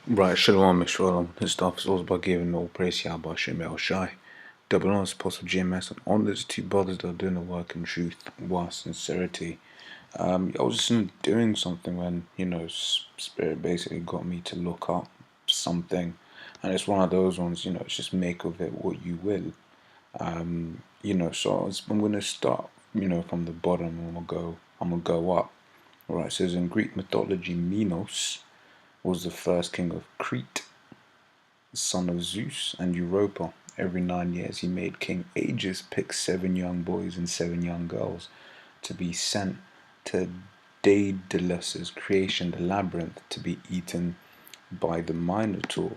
Right, Shalom, Shalom. This stuff is all about giving all praise to Yahweh Shem El Shai. Double honors, Apostle GMS, and on these two brothers that are doing the work in truth while sincerity. I was just doing something when, Spirit basically got me to look up something. And it's one of those ones, it's just make of it what you will. So I'm going to start, from the bottom, and I'm gonna go up. Alright, it says in Greek mythology, Minos was the first king of Crete, son of Zeus and Europa. Every 9 years he made King Aegis pick 7 young boys and 7 young girls to be sent to Daedalus's creation, the labyrinth, to be eaten by the Minotaur.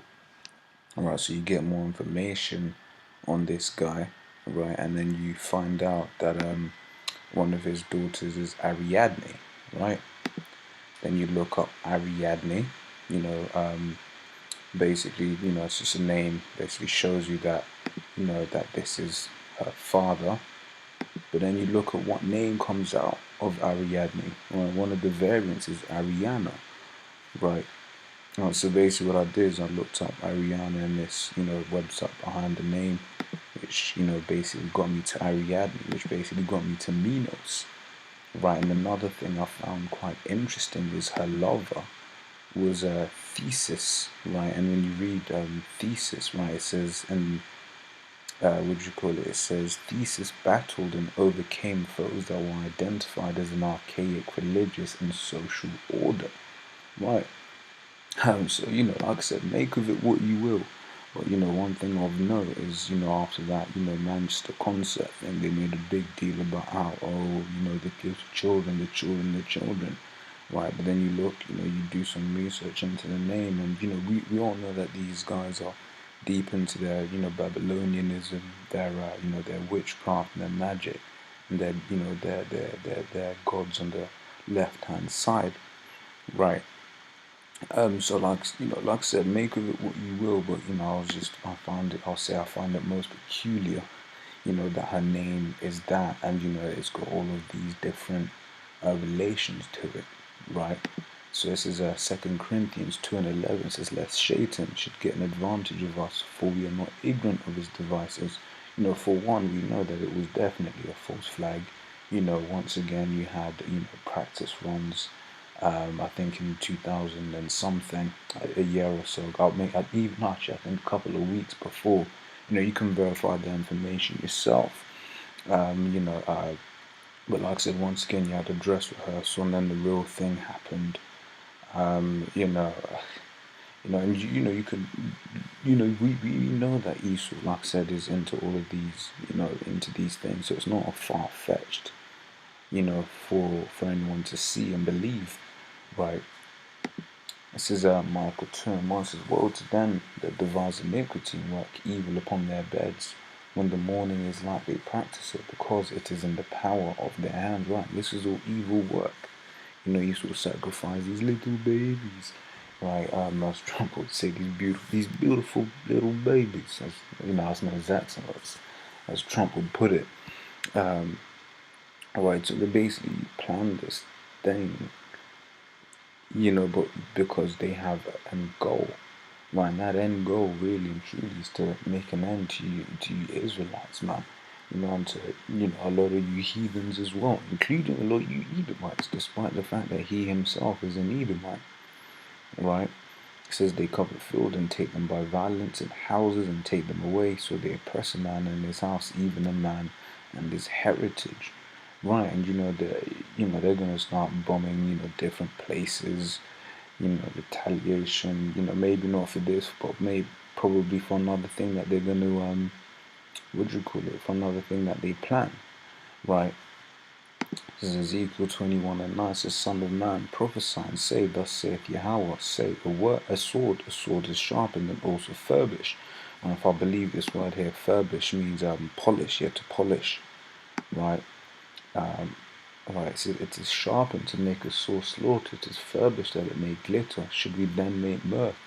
Alright, so you get more information on this guy, right, and then you find out that one of his daughters is Ariadne, right? Then you look up Ariadne, basically, it's just a name, basically shows you that, that this is her father. But then you look at what name comes out of Ariadne. Well, one of the variants is Ariana, right? So basically what I did is I looked up Ariana and this, website behind the name, which, basically got me to Ariadne, which basically got me to Minos, right? And another thing I found quite interesting is her lover was a Theseus, right? And when you read Theseus, right, it says, and it says Theseus battled and overcame foes that were identified as an archaic religious and social order, right? So, like I said, make of it what you will. But, one thing of note is, after that, Manchester concert thing, they made a big deal about how, the children. Right, but then you look, you do some research into the name, and we all know that these guys are deep into their, Babylonianism, their, their witchcraft and their magic, and their gods on the left-hand side, right? So like I said, make of it what you will, but I find it most peculiar, that her name is that, and it's got all of these different relations to it. Right, so this is 2 Corinthians 2:11. Says, lest Satan should get an advantage of us, for we are not ignorant of his devices. For one, we know that it was definitely a false flag. Once again, you had practice runs. I think in 2000 and something, a year or so ago. I think a couple of weeks before. You can verify the information yourself. But like I said, once again, you had a dress rehearsal, and then the real thing happened. And you could, we know that Esau, like I said, is into all of these, into these things. So it's not far-fetched, for anyone to see and believe, right? This is Michael 2:1 says, woe to them that devise iniquity and work evil upon their beds, when the morning is light they practice it, because it is in the power of their hand. Right, this is all evil work. You sort of sacrifice these little babies, right? As Trump would say, these beautiful little babies. As as no Jackson as Trump would put it. Right, so they basically planned this thing, but because they have an goal. Right, and that end goal really and truly is to make an end to you Israelites, man. And to, a lot of you heathens as well, including a lot of you Edomites, despite the fact that he himself is an Edomite. Right? It says they cover field and take them by violence, and houses and take them away, so they oppress a man and his house, even a man and his heritage. Right, and they're gonna start bombing, different places, retaliation, maybe not for this, but probably for another thing that they're gonna for another thing that they plan, right? This is Ezekiel 21:9 says, son of man, prophesy and say, thus saith Yahweh, say, a sword is sharpened and also furbished. And if I believe this word here, furbish means polish, to polish, right? Right, so it is sharpened to make a sore slaughter, it is furbished that it may glitter, should we then make mirth?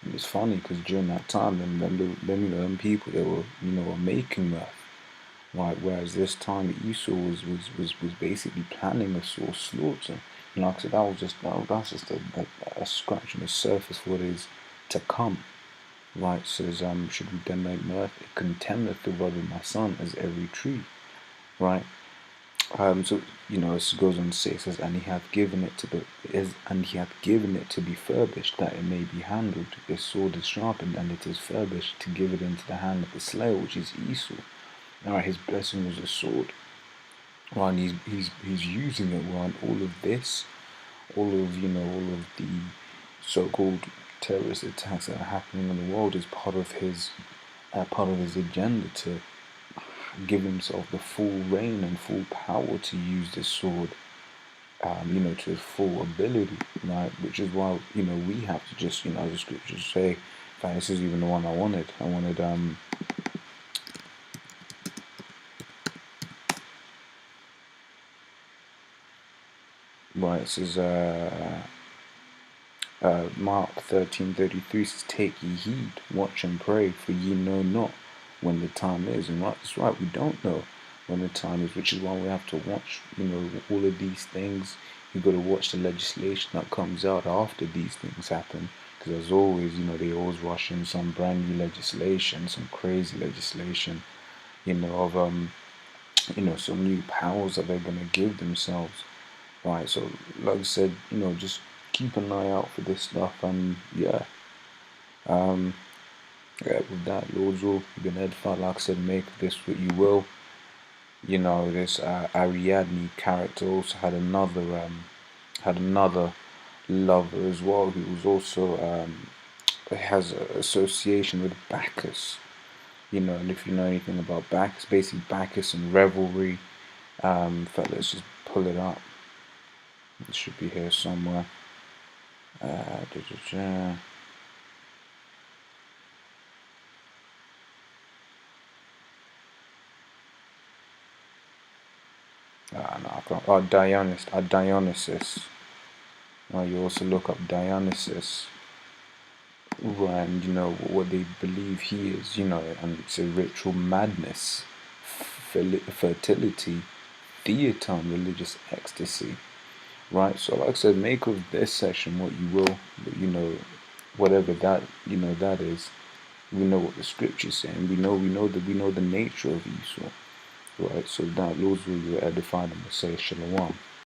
And it's funny because during that time, them people, they were making mirth, right? Whereas this time Esau was basically planning a sore slaughter. And like I said, that's just a scratch on the surface of what is to come. Right, says, should we then make mirth? It contemneth the rod of my son as every tree. Right. So it goes on to say, it says, and he hath given it to be furbished, that it may be handled. His sword is sharpened, and it is furbished, to give it into the hand of the slayer, which is Esau. Alright, his blessing was a sword. Right, and he's using it. Right, all of this, all of the so-called terrorist attacks that are happening in the world is part of his agenda to give himself the full reign and full power to use this sword, to his full ability, right? Which is why, we have to just, as the scriptures say, in fact, this is even the one I wanted, right, it says, Mark 13:33 says, take ye heed, watch and pray, for ye know not when the time is. And that's right, we don't know when the time is, which is why we have to watch, all of these things. You've got to watch the legislation that comes out after these things happen, because as always, they always rush in some brand new legislation, some crazy legislation, of some new powers that they're going to give themselves. Right, so like I said, just keep an eye out for this stuff, and with that, Lord's will, you've been edified. Like I said, make of this what you will. This Ariadne character also had another lover as well, who was also has an association with Bacchus. And if you know anything about Bacchus, basically Bacchus and revelry. In fact, let's just pull it up. It should be here somewhere. No, I can't. Oh, Dionysus. You also look up Dionysus. And what they believe he is, and it's a ritual madness, fertility, theaton, religious ecstasy. Right, so like I said, make of this session what you will, but whatever that that is, we know what the scripture's saying. We know the nature of Esau. Right, so that Lord's will, you are edified, and will say Shalom.